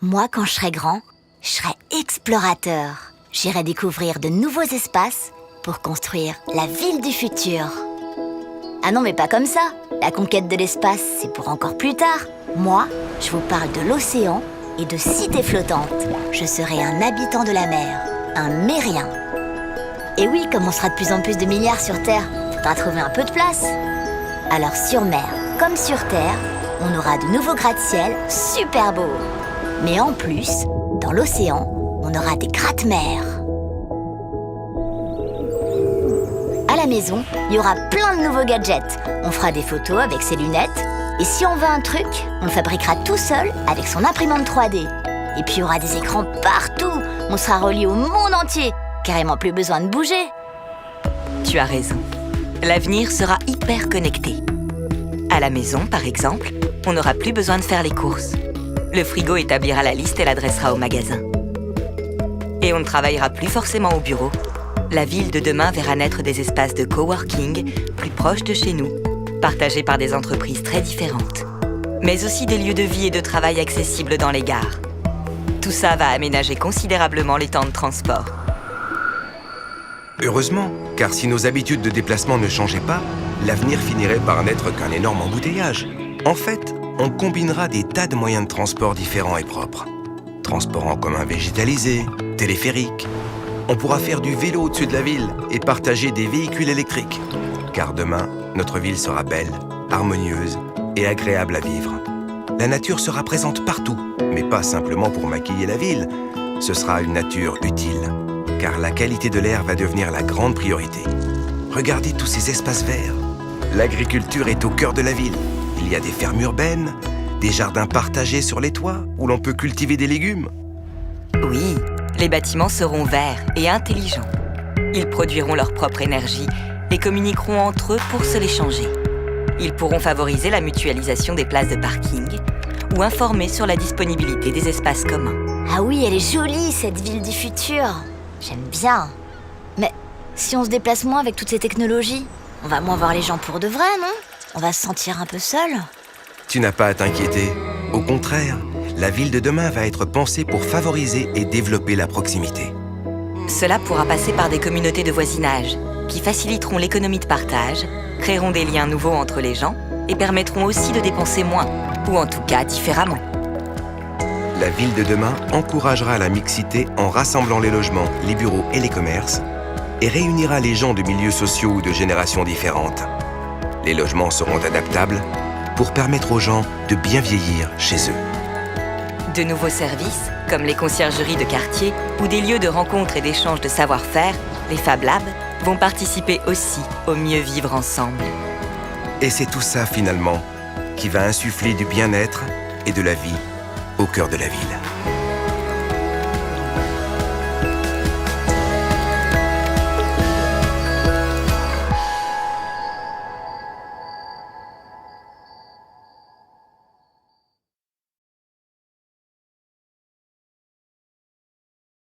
Moi, quand je serai grand, je serai explorateur. J'irai découvrir de nouveaux espaces pour construire la ville du futur. Ah non, mais pas comme ça. La conquête de l'espace, c'est pour encore plus tard. Moi, je vous parle de l'océan et de cités flottantes. Je serai un habitant de la mer, un mérien. Et oui, comme on sera de plus en plus de milliards sur Terre, faudra trouver un peu de place. Alors sur mer, comme sur Terre, on aura de nouveaux gratte-ciel super beaux. Mais en plus, dans l'océan, on aura des gratte-mer. À la maison, il y aura plein de nouveaux gadgets. On fera des photos avec ses lunettes. Et si on veut un truc, on le fabriquera tout seul avec son imprimante 3D. Et puis il y aura des écrans partout. On sera relié au monde entier. Carrément plus besoin de bouger. Tu as raison. L'avenir sera hyper connecté. À la maison, par exemple, on n'aura plus besoin de faire les courses. Le frigo établira la liste et l'adressera au magasin. Et on ne travaillera plus forcément au bureau. La ville de demain verra naître des espaces de coworking plus proches de chez nous, partagés par des entreprises très différentes, mais aussi des lieux de vie et de travail accessibles dans les gares. Tout ça va aménager considérablement les temps de transport. Heureusement, car si nos habitudes de déplacement ne changeaient pas, l'avenir finirait par n'être qu'un énorme embouteillage. En fait, on combinera des tas de moyens de transport différents et propres. Transport en commun végétalisé, téléphérique. On pourra faire du vélo au-dessus de la ville et partager des véhicules électriques. Car demain, notre ville sera belle, harmonieuse et agréable à vivre. La nature sera présente partout, mais pas simplement pour maquiller la ville. Ce sera une nature utile, car la qualité de l'air va devenir la grande priorité. Regardez tous ces espaces verts. L'agriculture est au cœur de la ville. Il y a des fermes urbaines, des jardins partagés sur les toits où l'on peut cultiver des légumes. Oui, les bâtiments seront verts et intelligents. Ils produiront leur propre énergie et communiqueront entre eux pour se l'échanger. Ils pourront favoriser la mutualisation des places de parking ou informer sur la disponibilité des espaces communs. Ah oui, elle est jolie, cette ville du futur. J'aime bien. Mais si on se déplace moins avec toutes ces technologies, on va moins voir les gens pour de vrai, non? On va se sentir un peu seul. Tu n'as pas à t'inquiéter. Au contraire, la ville de demain va être pensée pour favoriser et développer la proximité. Cela pourra passer par des communautés de voisinage qui faciliteront l'économie de partage, créeront des liens nouveaux entre les gens et permettront aussi de dépenser moins, ou en tout cas différemment. La ville de demain encouragera la mixité en rassemblant les logements, les bureaux et les commerces et réunira les gens de milieux sociaux ou de générations différentes. Les logements seront adaptables pour permettre aux gens de bien vieillir chez eux. De nouveaux services, comme les conciergeries de quartier ou des lieux de rencontre et d'échange de savoir-faire, les Fab Labs, vont participer aussi au mieux vivre ensemble. Et c'est tout ça, finalement, qui va insuffler du bien-être et de la vie au cœur de la ville.